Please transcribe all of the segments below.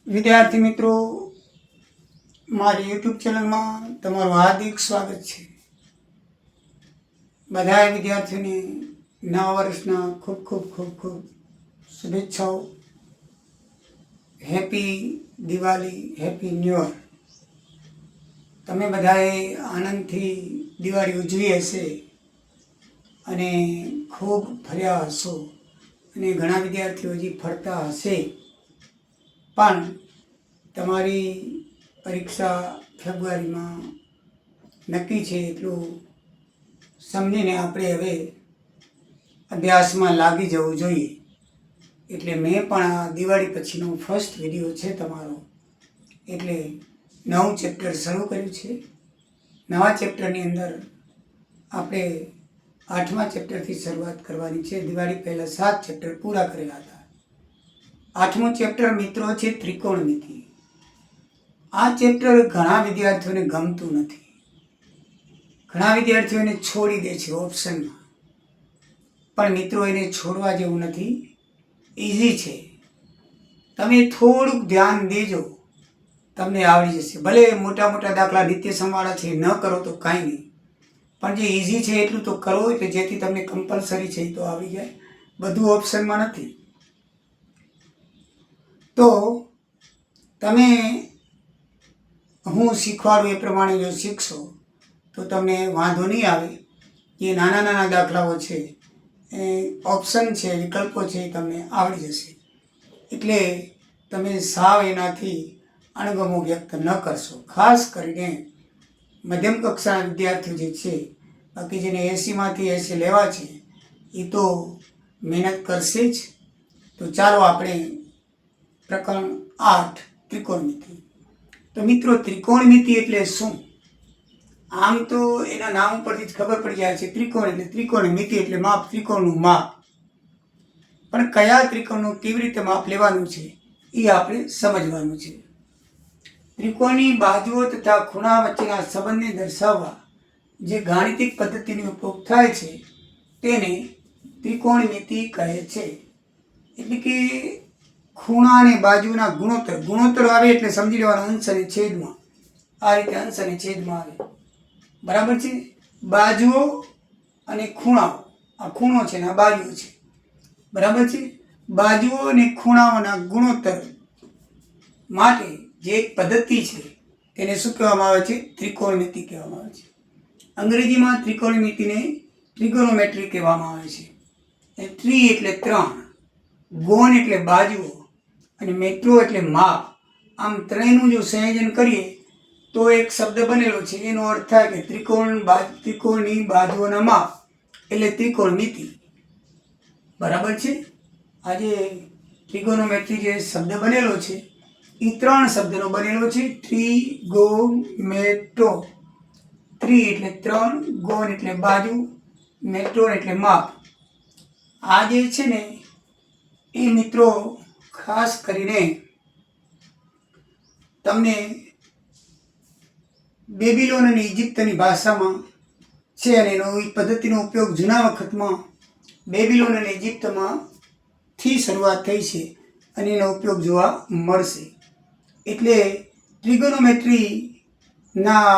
વિદ્યાર્થી મિત્રો, મારી યુટ્યુબ ચેનલમાં તમારું હાર્દિક સ્વાગત છે. બધા વિદ્યાર્થીઓને નવા વર્ષના ખૂબ ખૂબ ખૂબ ખૂબ શુભેચ્છાઓ. Happy Diwali, happy new year. તમે બધાએ આનંદથી દિવાળી ઉજવી હશે અને ખૂબ ફર્યા હશો અને ઘણા વિદ્યાર્થીઓ હજી ફરતા હશે. પણ તમારી પરીક્ષા ફેબ્રુઆરીમાં નક્કી છે એટલું સમજીને આપણે હવે અભ્યાસમાં લાગી જવું જોઈએ. એટલે મેં પણ આ દિવાળી પછીનો ફર્સ્ટ વિડીયો છે તમારો, એટલે નવું ચેપ્ટર શરૂ કર્યું છે. નવા ચેપ્ટરની અંદર આપણે 8મા ચેપ્ટરથી શરૂઆત કરવાની છે. દિવાળી પહેલાં 7 ચેપ્ટર પૂરા કરેલા હતા. 8મું ચેપ્ટર મિત્રો છે ત્રિકોણમિતિ. આ ચેપ્ટર ઘણા વિદ્યાર્થીઓને ગમતું નથી. ઘણા વિદ્યાર્થીઓને છોડી દે છે ઓપ્શનમાં. પણ મિત્રો એને છોડવા જેવું નથી, ઇઝી છે. તમે થોડુંક ધ્યાન દેજો, તમને આવડી જશે. ભલે મોટા મોટા દાખલા નિત્યસમવાળા છે, ન કરો તો કાંઈ નહીં, પણ જે ઇઝી છે એટલું તો કરો, એટલે જેથી તમને કમ્પલસરી છે એ તો આવી જાય. બધું ઓપ્શનમાં નથી. તો તમે હું શીખવાડું એ પ્રમાણે જો શીખશો તો તમને વાંધો નહીં આવે. જે નાના નાના દાખલાઓ છે, એ ઓપ્શન છે, વિકલ્પો છે, એ તમને આવડી જશે. એટલે તમે સાવ એનાથી અણગમો વ્યક્ત ન કરશો. ખાસ કરીને મધ્યમ કક્ષાના વિદ્યાર્થીઓ જે છે, બાકી જેને 80માંથી 80 લેવા છે એ તો મહેનત કરશે જ. તો ચાલો આપણે પ્રકરણ 8 ત્રિકોણમિતિ. તો મિત્રો ત્રિકોણમિતિ એટલે શું? આમ તો એના નામ પરથી જ ખબર પડી જાય છે. ત્રિકોણ એટલે ત્રિકોણ, મિતિ એટલે માપ, ત્રિકોણનું માપ. પણ કયા ત્રિકોણનું કેવી રીતે માપ લેવાનું છે એ આપણે સમજવાનું છે. ત્રિકોણની બાજુઓ તથા ખૂણા વચ્ચેના સંબંધને દર્શાવવા જે ગાણિતિક પદ્ધતિનો ઉપયોગ થાય છે તેને ત્રિકોણમિતિ કહે છે. એટલે કે ખૂણા અને બાજુના ગુણોત્તર. ગુણોત્તર આવે એટલે સમજી લેવાનું અંશ અને છેદમાં. આ રીતે અંશ અને છેદમાં આવે. બરાબર છે. બાજુઓ અને ખૂણાઓ, આ ખૂણો છે ને આ બાજુઓ છે. બરાબર છે. બાજુઓ અને ખૂણાઓના ગુણોત્તર માટે જે એક પદ્ધતિ છે તેને શું કહેવામાં આવે છે? ત્રિકોણમિતિ કહેવામાં આવે છે. અંગ્રેજીમાં ત્રિકોણમિતિને ટ્રિગોનોમેટ્રી કહેવામાં આવે છે. ટ્રી એટલે 3, ગોન એટલે બાજુઓ અને મેટ્રો એટલે માપ. આમ ત્રણેયનું જો સંયોજન કરીએ તો એક શબ્દ બનેલો છે. એનો અર્થ થાય કે ત્રિકોણની બાજુઓના માપ એટલે ત્રિકોણમિતિ. બરાબર છે. આજે ટ્રિગોનોમેટ્રી જે શબ્દ બનેલો છે એ 3 શબ્દનો બનેલો છે. ટ્રીગોમેટ્રો. ત્રી એટલે 3, ગોન એટલે બાજુ, મેટ્રો એટલે માપ. આ જે છે ને એ મિત્રો ખાસ કરીને તમને બેબીલોન અને ઇજિપ્તની ભાષામાં છે અને એનો એ પદ્ધતિનો ઉપયોગ જૂના વખતમાં બેબીલોન અને ઇજિપ્તમાં થી શરૂઆત થઈ છે અને એનો ઉપયોગ જોવા મળશે. એટલે ટ્રિગોનોમેટ્રીના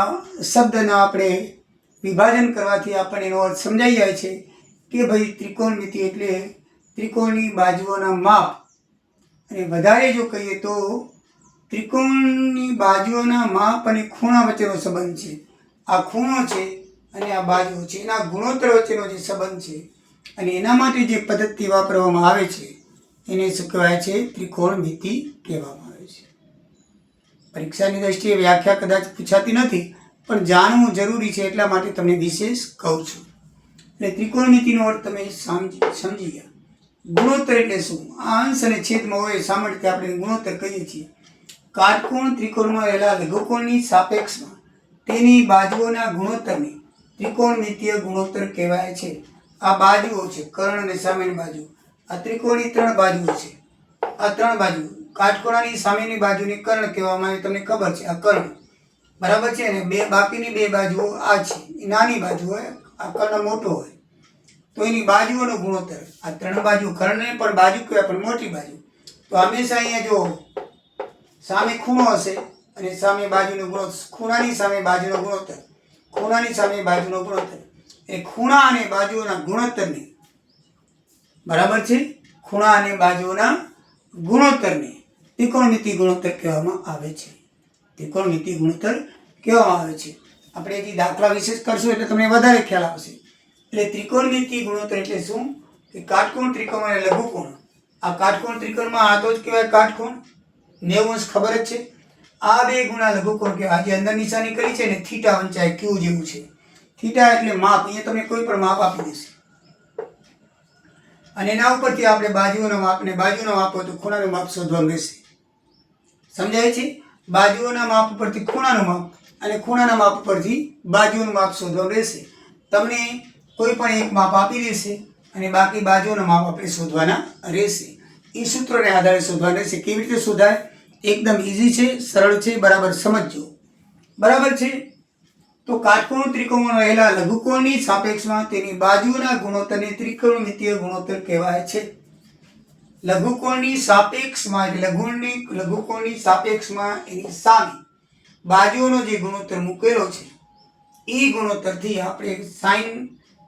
શબ્દના આપણે વિભાજન કરવાથી આપણને એનો અર્થ સમજાઈ જાય છે કે ભાઈ ત્રિકોણમિતિ એટલે ત્રિકોણની બાજુઓના માપ. અને વધારે જો કહીએ તો ત્રિકોણની બાજુઓના માપ અને ખૂણા વચ્ચેનો સંબંધ છે. આ ખૂણો છે અને આ બાજુ છે, એના ગુણોત્તર વચ્ચેનો જે સંબંધ છે અને એના માટે જે પદ્ધતિ વાપરવામાં આવે છે એને શું કહેવાય છે? ત્રિકોણમિતિ કહેવામાં આવે છે. પરીક્ષાની દ્રષ્ટિએ વ્યાખ્યા કદાચ પૂછાતી નથી, પણ જાણવું જરૂરી છે એટલા માટે તમને વિશેષ કહું છું. એટલે ત્રિકોણમિતિનો અર્થ તમે સમજી ગયા. ગુણોત્તર એટલે શું? આ અંશ અને છેદમાં હોય સામાન્ય રીતે આપણે ગુણોત્તર કહીએ છીએ. કાટકોણ ત્રિકોણમાં રહેલા લઘુકોણની સાપેક્ષમાં તેની બાજુઓના ગુણોત્તરને ત્રિકોણમિતીય ગુણોત્તર કહેવાય છે. આ બાજુઓ છે, કર્ણ અને સામેની બાજુ. આ ત્રિકોણની 3 બાજુઓ છે. આ 3 બાજુ કાટકોણાની સામેની બાજુને કર્ણ કહેવામાં આવે, તમને ખબર છે. આ કર્ણ બરાબર છે. અને બાકીની 2 બાજુઓ આ છે, એ નાની બાજુ હોય. આ કર્ણ મોટો હોય તો એની બાજુઓનો ગુણોત્તર. આ 3 બાજુ કર્ણને પણ બાજુ કહેવાય, પણ મોટી બાજુ. તો હંમેશા અહીંયા જો સામે ખૂણો હશે અને સામે બાજુનો ગુણોત્તર, ખૂણાની સામે બાજુનો ગુણોત્તર, ખૂણાની સામે બાજુનો ગુણોત્તર, એ ખૂણા અને બાજુઓના ગુણોત્તરને, બરાબર છે, ખૂણા અને બાજુઓના ગુણોત્તરને ત્રિકોણમિતિ ગુણોત્તર કહેવામાં આવે છે. ત્રિકોણમિતિ ગુણોત્તર કહેવામાં આવે છે. આપણે જે દાખલા વિશે કરશું એટલે તમને વધારે ખ્યાલ આવશે. એટલે ત્રિકોણમિતિ ગુણોત્તર એટલે શું? કે કાટકોણ ત્રિકોણ અને લઘુકોણ. આ કાટકોણ ત્રિકોણમાં આ તો જ કહેવાય કાટકોણ, 90 અંશ ખબર જ છે. આ બે ગુણા લઘુકોણ કહેવાય. જે અંદર નિશાની કરી છે ને થીટા વંચાય ક્યુ જેવું છે. થીટા એટલે માપ, અહીંયા તમને કોઈ પણ માપ આપી દેશે અને એના ઉપરથી આપણે બાજુઓના માપ ને બાજુના માપ હોય તો ખૂણાનું માપ શોધવાનું રહેશે. સમજાય છે? બાજુઓના માપ ઉપરથી ખૂણાનું માપ અને ખૂણાના માપ ઉપરથી બાજુનું માપ શોધવાનું રહેશે. તમને કોઈ પણ એક માપ આપી દેશે અને બાકી બાજુઓના માપ આપણે શોધવાના રહેશે. એ સૂત્રોને આધારે શોધવાના રહેશે. કેવી રીતે શોધાય? એકદમ ઈઝી છે, સરળ છે, બરાબર સમજજો. બરાબર છે? તો કાટકોણ ત્રિકોણમાં રહેલા લઘુકોણની સાપેક્ષમાં તેની બાજુઓના ગુણોત્તરને ત્રિકોણમિતીય ગુણોત્તર કહેવાય છે. લઘુકોણની સાપેક્ષમાં એટલે લઘુકોણની સાપેક્ષમાં એની સામે બાજુઓનો જે ગુણોત્તર મૂકેલો છે એ ગુણોત્તરથી આપણે સાઈન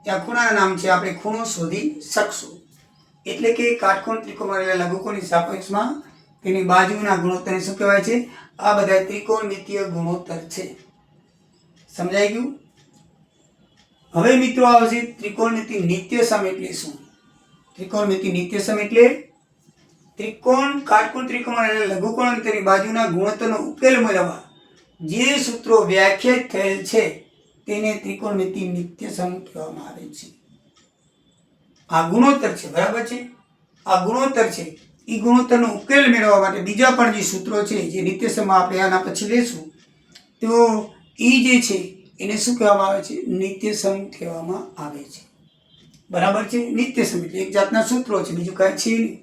ત્યાં ખૂણાના નામ છે, આપણે ખૂણો શોધી શકશું. એટલે કે કાટકોણ ત્રિકોણમાં રહેલા લઘુકોણની સાપેક્ષમાં તેની બાજુના ગુણોત્તરને શું કહેવાય છે? આ બધા ત્રિકોણમિતીય ગુણોત્તર છે. સમજાઈ ગયું? હવે મિત્રો આવશે ત્રિકોણમિતિ નિત્ય સમ એટલે શું? ત્રિકોણમિતિ નિત્ય સમ એટલે કાટકોણ ત્રિકોણમાં રહેલા લઘુકોણ અને તેની બાજુના ગુણોત્તરનો ઉકેલ મેળવવા જે સૂત્રો વ્યાખ્યાયિત થયેલ છે તેને ત્રિકોણમિતિ નિત્ય સમ કહેવામાં આવે છે. આ ગુણોત્તર છે, બરાબર છે? આ ગુણોત્તર છે. એ ગુણોત્તરનો ઉકેલ મેળવવા માટે બીજા પણ જે સૂત્રો છે જે નિત્ય સમમાં આપણે આના પછી લેશું તો એ જે છે એને શું કહેવામાં આવે છે? નિત્ય સમ કહેવામાં આવે છે. બરાબર છે? નિત્ય સમ એટલે એક જાતના સૂત્રો છે, બીજું કાંઈ છે નહીં.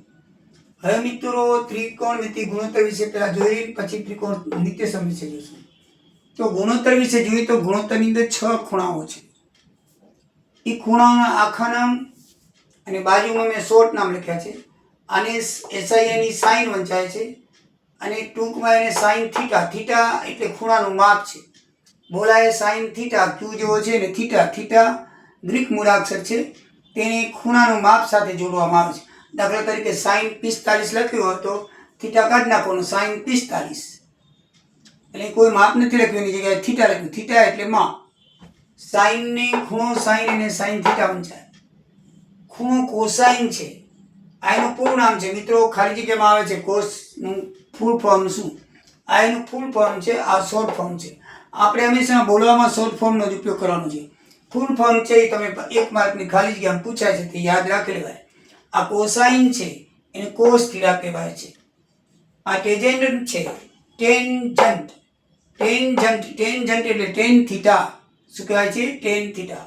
હવે મિત્રો ત્રિકોણમિતિ ગુણોત્તર વિશે પહેલા જોઈએ, પછી ત્રિકોણ નિત્ય સમ વિશે જોઈશું. તો ગુણોત્તર વિશે જોઈએ તો ગુણોત્તરની અંદર 6 ખૂણાઓ છે. એ ખૂણાઓના આખા નામ અને બાજુમાં મેં શોર્ટ નામ લખ્યા છે. આને SIN ની સાઈન વંચાય છે અને ટૂંકમાં એને સાઈન થીટા, થીટા એટલે ખૂણાનું માપ છે. બોલાય સાઈન થીટા, ક્યુ જેવો છે ને થીટા, થીટા ગ્રીક મૂળાક્ષર છે, તેને ખૂણાનું માપ સાથે જોડવામાં આવે છે. દાખલા તરીકે સાઈન 45 લખ્યું હોય તો થીટા કાઢી નાખવાનું, સાઈન 45 એટલે કોઈ માપ નથી લખ્યું, એની જગ્યાએ થીટા લખ્યું. થીટા એટલે માપ. સાઈનને ખૂણો સાઈન અને સાઈન થીટા વંચાય. ખૂણો કોસાઈન છે, આ એનું પૂરું નામ છે મિત્રો, ખાલી જગ્યામાં આવે છે. કોસનું ફૂલ ફોર્મ શું? આ એનું ફૂલ ફોર્મ છે, આ શોર્ટ ફોર્મ છે. આપણે હંમેશા બોલવામાં શોર્ટ ફોર્મનો જ ઉપયોગ કરવાનો છે. ફૂલ ફોર્મ છે એ તમે 1 માર્કની ખાલી જગ્યામાં પૂછાય છે તે યાદ રાખી લેવાય. આ કોસાઈન છે એને કોસ થીટા કહેવાય છે. આ ટેન્જન્ટ છે, ટેન્જન્ટ, એટલે ટેન થીટા. શું કહેવાય છે? Ten theta.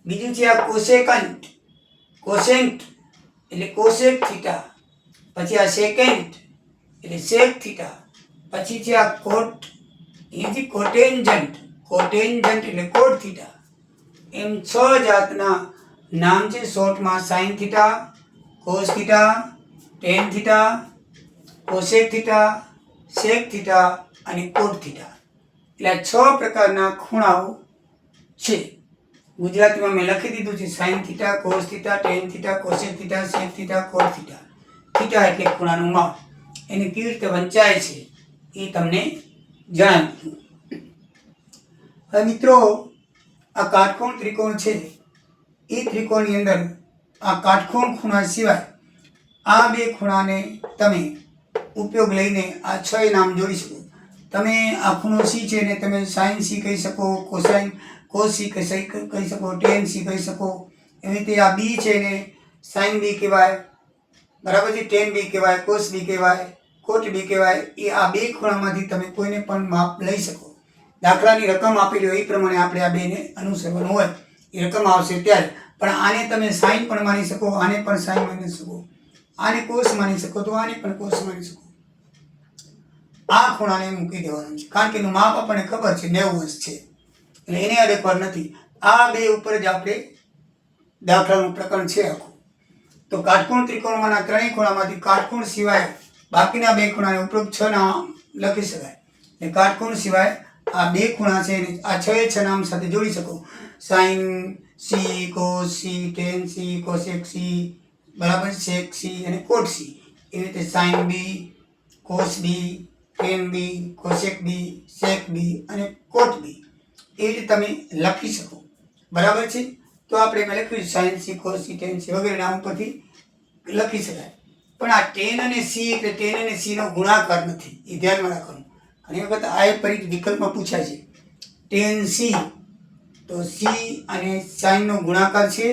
બીજું છે આ કોસેકન્ટ, કોસેન્ટ એટલે કોસેક થીટા. પછી આ સેકેન્ટ એટલે સેક થીટા. પછી છે આ કોટ, એથી કોટેન્જન્ટ, કોટેન્જન્ટ એટલે કોટ થીટા. એમ 6 જાતના નામ છે શોર્ટમાં: sine theta, cos theta, tan theta, cosec theta, sec theta અને કોટ થીટા. એટલે આ 6 પ્રકારના ખૂણાઓ છે. ગુજરાતીમાં મેં લખી દીધું છે: sine theta, cos theta, tan theta, cosec theta, sec theta, cot theta. Theta એટલે ખૂણાનું માપ. એને કેવી રીતે વંચાય છે એ તમને જણાવ્યું. હવે મિત્રો આ કાટકોણ ત્રિકોણ છે એ ત્રિકોણની અંદર આ કાટકોણ ખૂણા સિવાય આ બે ખૂણાને તમે ઉપયોગ લઈને આ 6 નામ જોડી શકો. તમે આ ખૂણો સી છે ને તમે સાઈન સી કહી શકો, કોસાઈન કોસ સી કહી શકો, ટેન સી કહી શકો. એવી રીતે આ બી છે ને સાઈન બી કહેવાય, બરાબર છે? ટેન બી કહેવાય, કોસ બી કહેવાય, કોટ બી કહેવાય. એ આ બે ખૂણામાંથી તમે કોઈને પણ માપ લઈ શકો. દાખલાની રકમ આપેલી હોય એ પ્રમાણે આપણે આ બેને અનુસરવાનું હોય. એ રકમ આવશે ત્યારે. પણ આને તમે સાઈન પણ માની શકો, આને પણ સાઈન માની શકો, આને કોસ માની શકો તો આને પણ કોસ માની શકો. આ ખૂણાને મૂકી દેવાનું છે કારણ કે એનું માપ આપણને ખબર છે 90 અંશ છે, એટલે એને અડકવાર નથી. આ બે ઉપર જ આપણે દાખલાનું પ્રકરણ છે આખું. તો કાટકોણ ત્રિકોણમાંના ત્રણેય ખૂણામાંથી કાટકોણ સિવાય બાકીના બે ખૂણાને ઉપરોક્ત 6 લખી શકાય. એટલે કાટકોણ સિવાય આ બે ખૂણા છે ને આ 6 6 નામ સાથે જોડી શકો. Sine C, cos C, tan C, cosec C, બરાબર, સેક સી અને કોટ સી. એવી રીતે sine B, cos B, tan B, cosec B, sec B અને કોટ બી એવી રીતે તમે લખી શકો. બરાબર છે. તો આપણે એમાં લખ્યું sign C, cos C, tan C વગેરે નામ પરથી લખી શકાય. પણ આ ટેન અને સી એટલે ટેન અને સીનો ગુણાકાર નથી, એ ધ્યાનમાં રાખવાનું. ઘણી વખત આ એક પરીક્ષા વિકલ્પમાં પૂછાય છે ટેન સી, તો સી અને સાઇનનો ગુણાકાર છે,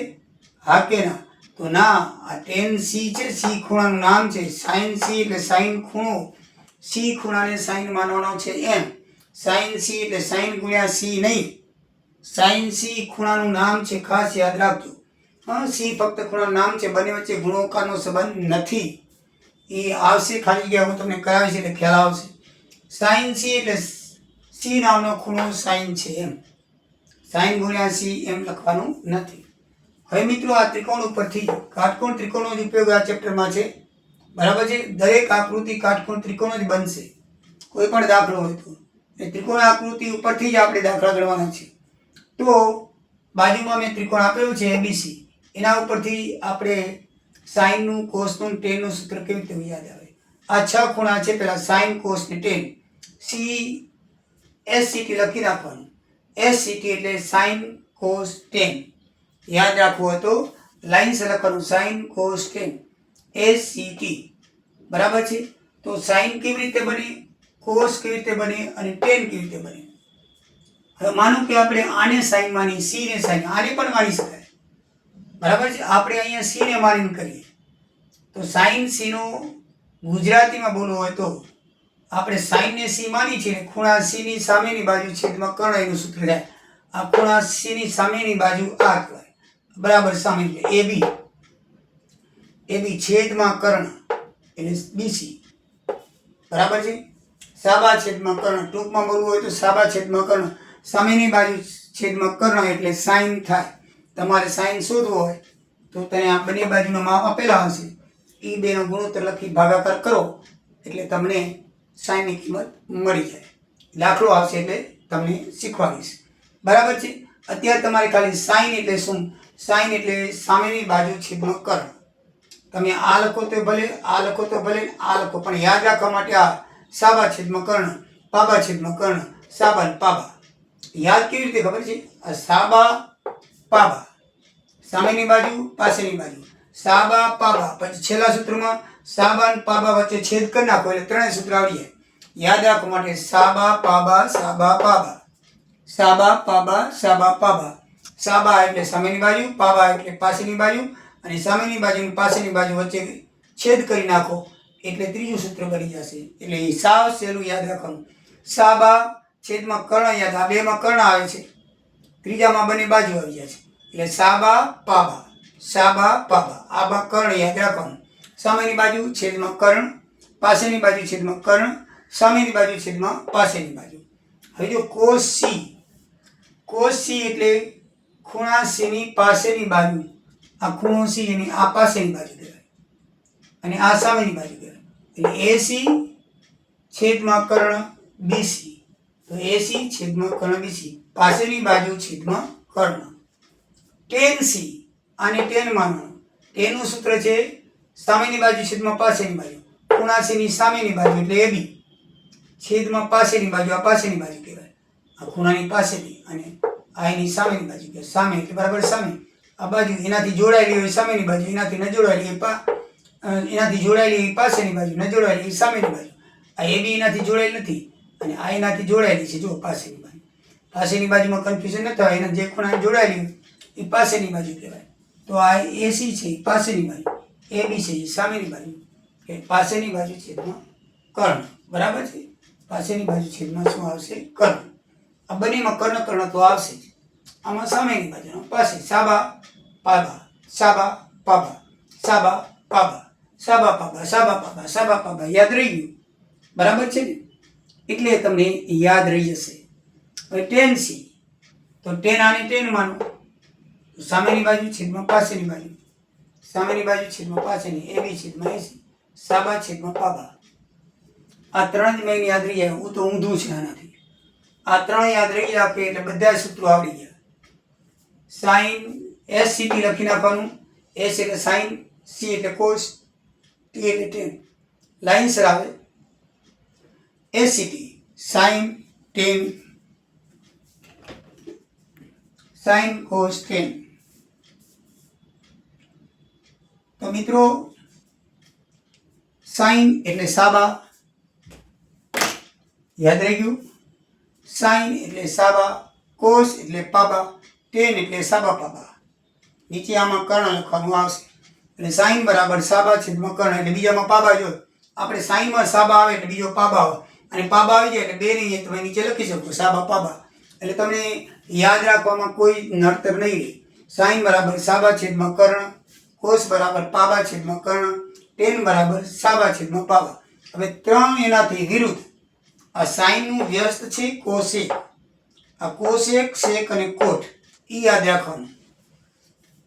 હા કે ના? તો ના, આ ટેન સી છે, સી ખૂણાનું નામ છે. સાઇન સી એટલે સાઇન ખૂણો, સી ખૂણાને સાઇન માનવાનો છે એમ. સાઇન સી એટલે સાઇન ગુણ્યા સી નહીં, સાઇન સી ખૂણાનું નામ છે, ખાસ યાદ રાખજો. હા, સી ફક્ત ખૂણાનું નામ છે, બંને વચ્ચે ગુણોત્તરનો સંબંધ નથી. એ આવશે ખાલી જગ્યા હું તમને કરાવીશ એટલે ખ્યાલ આવશે. સાઇન સી એટલે સી નામનો ખૂણો સાઇન છે એમ, સાઇન ગુણ્યા સી એમ લખવાનું નથી. હવે મિત્રો આ ત્રિકોણ ઉપરથી કાટકોણ ત્રિકોણનો જ ઉપયોગ આ ચેપ્ટરમાં છે. બરાબર છે. દરેક આકૃતિ કાટકોણ ત્રિકોણ જ બનશે, કોઈ પણ દાખલો હોય તો. એ ત્રિકોણ આકૃતિ ઉપરથી જ આપણે દાખલા ગણવાના છે. તો બાજુમાં મેં ત્રિકોણ આપેલું છે એબીસી, એના ઉપરથી આપણે સાઇનનું, કોસનું, ટેનનું સૂત્ર કેવી રીતે યાદ આવે? આ 6 ખૂણા છે, પહેલા સાઇન, કોસ ને ટેન. સી એસસીટી લખી રાખવાનું. એસસીટી એટલે સાઇન, કોસ, ટેન. યાદ રાખવું હોય તો લાઈન સે લખવાનું, સાઇન, કોસ, ટેન, એસસીટી. બરાબર છે. તો સાઇન કેવી રીતે બને, કોસ કેવી રીતે બને અને ટેન કેવી રીતે બને? હવે માનો કે આપણે આને સાઇન માની, સી ને સાઇન, આને પણ માની શકાય. બરાબર છે. આપણે અહીંયા સી ને માનીને કરીએ તો સાઇન સી નો ગુજરાતીમાં બોલવું હોય તો આપણે સાઇન ને સી માની છે, ખૂણા સી ની સામેની બાજુ છેદમાં કર્ણ એનું સૂત્ર થાય. આ ખૂણા સી ની સામેની બાજુ આ કહેવાય, બરાબર, સામે એબી, એબી છેદમાં કર્ણ એટલે બીસી. બરાબર છે. સાબા છેદમાં કર્ણ, ટૂંકમાં બોલવું હોય તો સાબા છેદમાં કર્ણ, સામેની બાજુ છેદમાં કર્ણ એટલે સાઇન થાય. તમારે સાઇન શોધવો હોય તો તમે આ બંને બાજુનો માપ આપેલા હશે, એ બેનો ગુણોત્તર લખી ભાગાકાર કરો એટલે તમને સાઇનની કિંમત મળી જાય. દાખલો આવશે એટલે તમને શીખવાડીશ. બરાબર છે. અત્યારે તમારે ખાલી સાઇન એટલે શું? સાઇન એટલે સામેની બાજુ છેદમાં કર્ણ. તમે આ લખો તો ભલે, આ લખો તો ભલે, આ લખો, પણ યાદ રાખવા માટે આ સાબા છેદમાં કર્ણ, પાબા છેદમાં કર્ણ, સાબા ને પાબા. યાદ કેવી રીતે ખબર છે? આ સાબા પાબા, સામેની બાજુ, પાસેની બાજુ, સાબા પાબા, પછી છેલ્લા સૂત્રમાં સાબા અને પાબા વચ્ચે છેદ કરી નાખો એટલે ત્રણેય સૂત્ર આવડી જાય. યાદ રાખવા માટે સાબા પાબા, સાબા પાબા, સાબા પાબા, સાબા પાબા. સાબા એટલે સામેની બાજુ, પાબા એટલે પાસેની બાજુ, અને સામેની બાજુ અને પાસેની બાજુ વચ્ચે છેદ કરી નાખો એટલે ત્રીજું સૂત્ર બની જશે. એટલે એ સાવ સહેલું યાદ રાખવાનું. સાબા છેદમાં કર્ણ, યાદ, આ બેમાં કર્ણ આવે છે, ત્રીજામાં બંને બાજુ આવી જાય છે એટલે સાબા પાબા, સાબા પાબા. આ બા કર્ણ યાદ રાખવાનું. સામેની બાજુ છેદમાં કર્ણ, પાસેની બાજુ છેદમાં કર્ણ, સામેની બાજુ છેદમાં પાસેની બાજુ. હવે જો કોસ સી, કોસ સી એટલે ખૂણા સીની પાસેની બાજુ. આ ખૂણો સી એની આ પાસેની બાજુ કહેવાય અને આ સામેની બાજુ કહેવાય. એટલે એસી છેદમાં કર્ણ બીસી, તો એસી છેદમાં કર્ણ બીસી, પાસેની બાજુ છેદમાં કર્ણ. ટેન સી, આને ટેન માનવાનું. ટેનનું સૂત્ર છે સામેની બાજુ છેદમાં પાસેની બાજુ, ખૂણા સીની સામેની બાજુ એટલે એબી છેદમાં પાસેની બાજુ, આ પાસેની બાજુ કહેવાય. આ ખૂણાની પાસેની અને આ એની સામેની બાજુ કહેવાય. સામે એટલે બરાબર સામે. આ બાજુ એનાથી જોડાયેલી હોય સામેની બાજુ, એનાથી ન જોડાયેલી એનાથી જોડાયેલી પાસેની બાજુ, ન જોડાયેલી સામેની બાજુ. આ એબી એનાથી જોડાયેલી નથી અને આ એનાથી જોડાયેલી છે, જો પાસેની બાજુ. પાસેની બાજુમાં કન્ફ્યુઝન ન થાય, એના જે ખૂણા જોડાયેલી હોય એ પાસેની બાજુ કહેવાય. તો આ એસી છે એ પાસેની બાજુ, એબી છે એ સામેની બાજુ, એ પાસેની બાજુ છેદમાં કર્ણ. બરાબર છે. પાસેની બાજુ છેદમાં શું આવશે? કર્ણ. આ બંનેમાં કર્ણ કર્ણ તો આવશે જ. આમાં સામેની બાજુ પાસે સાબા પાબા, સાબા પાબા, સાબા પાબા, સાબા પાબા, સાબા પાબા, સાબા પાબા. યાદ રહી ગયું? બરાબર છે ને? એટલે તમને યાદ રહી જશે. હવે ટેન સી, તો ટેન આને ટેન માનો, સામેની બાજુ છેદમાં પાસેની બાજુ, સામેની બાજુ છેદમાં પાસેની, એબી છેદમાં એસી, સાબા છેદમાં પાબા. આ ત્રણ જ મેઇન યાદ રહી જાય. હું તો ઊંધું છે આનાથી. આ ત્રણ યાદ રહી રાખે એટલે બધા સૂત્રો આવડી ગયા. સાઇન SCT લખી નાખવાનું. S એટલે સાઇન, C એટલે કોસ, T એટલે ટેન. લાઇનસર આવે SCT sine tan sine cos tan. તો મિત્રો સાઇન એટલે સાબા, યાદ રહી ગયું. સાઇન એટલે સાબા, કોસ એટલે પાબા, ટેન એટલે સાબા પાબા. નીચે આમાં કર્ણ લખવાનું આવશે. એટલે સાઇન બરાબર સાબા છેદમાં કર્ણ. એટલે બીજામાં પાબા જો આપણે સાઇનમાં સાબા આવે એટલે બીજો પાબા આવે, અને પાબા આવી જાય એટલે બે નહીં તમે નીચે લખી શકો સાબા પાબા. એટલે તમને યાદ રાખવામાં કોઈ નડતર નહીં રહે. સાઇન બરાબર સાબા છેદમાં કર્ણ, કોસ બરાબર પાબા છેદમાં કર્ણ, ટેન બરાબર સાબા છેદમાં પાબા. હવે ત્રણ એનાથી વિરુદ્ધ. આ સાઇનનું વ્યસ્ત છે કોસેક. આ કોસેક, સેક અને કોટ એ યાદ રાખવાનું.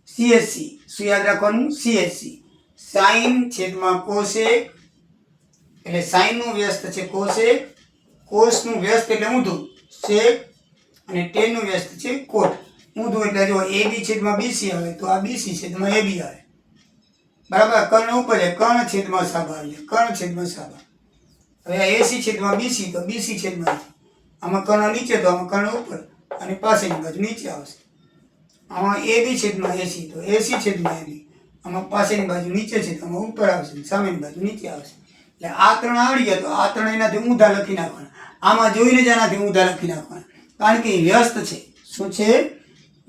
CSC શું યાદ રાખવાનું? CSC સાઇન છેદમાં કોસેક. એટલે સાઇનનું વ્યસ્ત છે કોસેક, કોસનું વ્યસ્ત એટલે ઊંધું સેક, અને ટેનનું વ્યસ્ત છે કોટ. ઊંધું એટલે જો AB છેદમાં BC આવે તો આ BC છેદમાં AB આવે. બરાબર. કર્ણ ઉપર છે, કર્ણ છેદમાં સાબા આવી જાય, કર્ણ છેદમાં સાબા. હવે આ AC છેદમાં BC તો BC છેદમાં, આમાં કર્ણ નીચે તો આમાં કર્ણ ઉપર, અને પાસેની બાજુ નીચે આવશે. આમાં AB છેદમાં AC તો AC છેદમાં AB, આમાં પાસેની બાજુ નીચે છે તો આમાં ઉપર આવશે, સામેની બાજુ નીચે આવશે. એટલે આ ત્રણ આવડી ગયા તો આ ત્રણ એનાથી ઊંધા લખી નાખવાના. આમાં જોઈને જ આનાથી ઊંધા લખી નાખવાના, કારણ કે એ વ્યસ્ત છે. શું છે?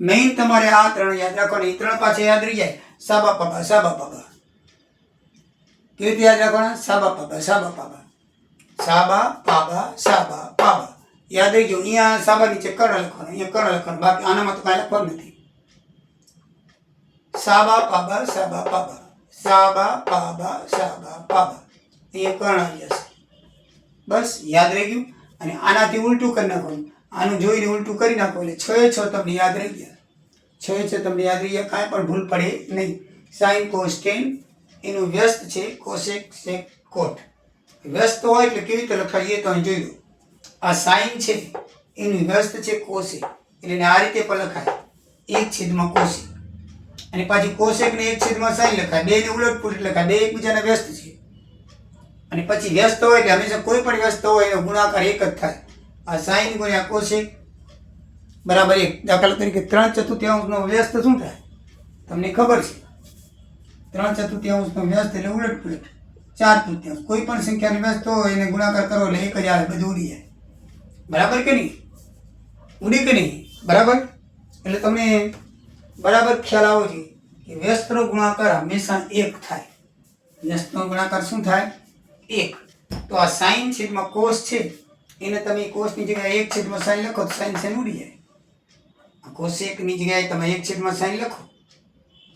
મેઇન તમારે આ ત્રણ યાદ રાખવાના. એ ત્રણ પાછળ યાદ રહી જાય. સાબા પાબા સાબા પાબા. કેવી રીતે યાદ રાખવાના? સાબા પાબા સાબા પાબા, સાબા પાબા સાબા પાબા. યાદ રહી ગયું. અહીંયા સાબા નીચે કર્ણ લખવાનું, અહીંયા કર્ણ લખવાનું, બાકી આનામાં તો કાંઈ લખવાનું નથી. સાબા પાબા સાબા પાબા, સાબા પાબા સાબા પાબા. અહીંયા કર્ણ આવી જશે. બસ યાદ રહી ગયું. અને આનાથી ઉલટું કરી નાખવાનું. આનું જોઈને ઉલટું કરી નાખો એટલે 6 6 તમને યાદ રહી ગયા. 6 6 તમને યાદ રહી ગયા, કાંઈ પણ ભૂલ પડે નહીં. સાઇન કોસ ટેન એનું વ્યસ્ત છે કોસેક સેક કોટ. વ્યસ્ત હોય એટલે કેવી રીતે લખાય એ તો અહીં જોઈ લો. આ સાઇન છે એનું વ્યસ્ત છે કોસેક, એટલે એને આ રીતે પણ લખાય 1 છેદમાં કોસેક. અને પાછી કોસેક ને 1 છેદમાં સાઇન લખાય. બે ને ઉલટ પુલટ લખાય, બે એકબીજાના વ્યસ્ત છે. અને પછી વ્યસ્ત હોય એટલે હંમેશા કોઈ પણ વ્યસ્ત હોય એનો ગુણાકાર એક જ થાય. આ સાઇન ગુણ્યા કોસેક બરાબર 1. દાખલા તરીકે 3/4 વ્યસ્ત શું થાય તમને ખબર છે? 3/4 વ્યસ્ત એટલે ઉલટ પુલટ 4/4. કોઈ પણ સંખ્યાનો વ્યસ્ત હોય એને ગુણાકાર કરો એટલે એક જ આવે, બધું ઉડી જાય. બરાબર કે નહીં? ઉડી કે નહીં? બરાબર. એટલે તમને બરાબર ખ્યાલ આવો છે કે વ્યસ્તનો ગુણાકાર હંમેશા 1 થાય. વ્યસ્તનો ગુણાકાર શું થાય? 1. તો આ સાઇન છેદમાં કોસ છે એને તમે કોસની જગ્યાએ 1 છેદમાં સાઇન લખો તો સાઇન સાઇન ઉડી જાય. આ કોસેકની જગ્યાએ તમે 1 છેદમાં સાઇન લખો,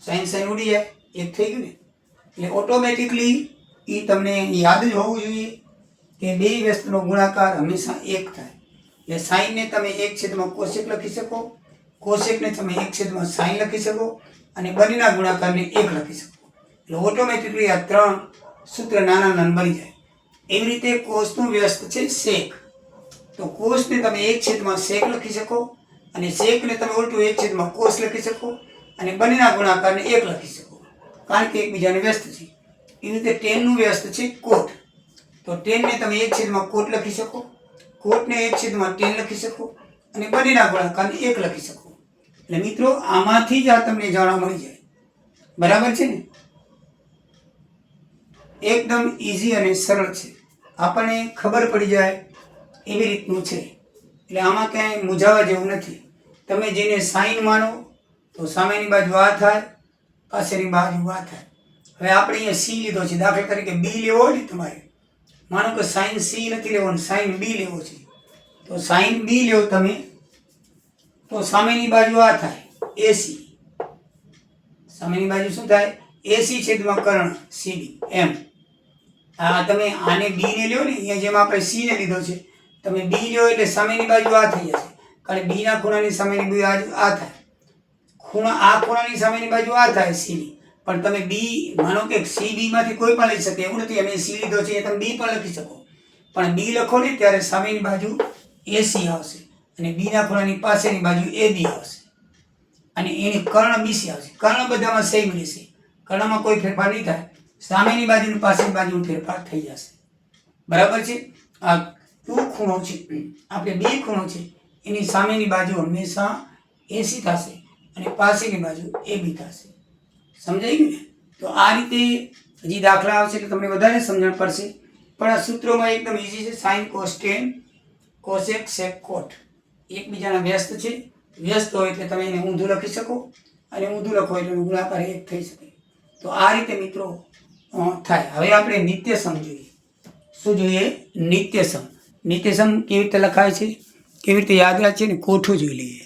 સાઇન સાઇન ઉડી જાય. 1 થઈ ગયું ને? એટલે ઓટોમેટિકલી એ તમને યાદ જ હોવું જોઈએ કે બે વ્યસ્તનો ગુણાકાર હંમેશા 1 થાય. એટલે સાઇનને તમે 1 છેદમાં કોસેક લખી શકો, કોસેકને તમે 1 છેદમાં સાઇન લખી શકો, અને બંનેના ગુણાકારને 1 લખી શકો. એટલે ઓટોમેટિકલી આ ત્રણ સૂત્ર નાના નાના બની જાય. એવી રીતે કોસનું વ્યસ્ત છે સેક. તો કોસને તમે 1 છેદમાં સેક લખી શકો, અને સેકને તમે ઉલટું 1 છેદમાં કોસ લખી શકો, અને બંનેના ગુણાકારને 1 લખી શકો, કારણ કે એકબીજાને વ્યસ્ત છે. એવી રીતે ટેનનું વ્યસ્ત છે કોટ. તો ટેનને તમે 1 છેદમાં કોટ લખી શકો, કોટને 1 છેદમાં ટેન લખી શકો, અને બંનેના ગુણાકારને 1 લખી શકો. એટલે મિત્રો આમાંથી જ આ તમને જાણવા મળી જાય. બરાબર છે ને? એકદમ ઇઝી અને સરળ છે, આપણને ખબર પડી જાય એવી રીતનું છે. એટલે આમાં ક્યાંય મૂંઝાવા જેવું નથી. તમે જેને સાઇન માનો તો સામેની બાજુ આ થાય, પાસેની બાજુ આ થાય. હવે આપણે અહીંયા સી લીધો છે. દાખલા તરીકે બી લેવો હોય ને તમારે, માનો કે સાઇન સી નથી લેવો, સાઇન બી લેવો છે. તો સાઇન બી લેવો તમે તો સામેની બાજુ આ થાય એસી. સામેની બાજુ શું થાય? એસી છેદમાં કર્ણ સીડી એમ. આ તમે આને બી ને લ્યો ને, અહીંયા જેમ આપણે સી ને લીધો છે, તમે બી લ્યો એટલે સામેની બાજુ આ થઈ જશે, કારણ બી ના ખૂણાની સામેની બાજુ આ થાય. આ ખૂણાની સામેની બાજુ આ થાય સીની. પણ તમે બી માનો કે સી બી માંથી કોઈ પણ લઈ શકે એવું નથી. અમે સી લીધો છે તમે બી પણ લખી શકો. પણ બી લખો ને ત્યારે સામેની બાજુ એસી આવશે અને બીના ખૂણાની પાસેની બાજુ એબી આવશે અને એની કર્ણ બીસી આવશે. કર્ણ બધામાં સેમ રહેશે, કર્ણમાં કોઈ ફેરફાર નહીં થાય. સામેની બાજુ પાસેની બાજુ ફેરફાર થઈ જશે. બરાબર છે. આ ટુ ખૂણો છે, આપણે બે ખૂણો છે, એની સામેની બાજુ હંમેશા એસી થશે અને પાસેની બાજુ એબી થશે. સમજાઈ ગયું ને? તો આ રીતે હજી દાખલા આવશે એટલે તમને વધારે સમજણ પડશે. પણ આ સૂત્રોમાં એકદમ ઇઝી છે. સાઇન કોસ ટેન કોસેક સેક કોટ એકબીજાના વ્યસ્ત છે. વ્યસ્ત હોય એટલે તમે એને ઊંધું લખી શકો અને ઊંધું લખો એટલે ગુણાકાર એક થઈ શકે. તો આ રીતે મિત્રો થાય. હવે આપણે નિત્યસમ જોઈએ. શું જોઈએ? નિત્યસમ. નિત્યસમ કેવી રીતે લખાય છે, કેવી રીતે યાદ રાખે છે ને કોઠું જોઈ લઈએ.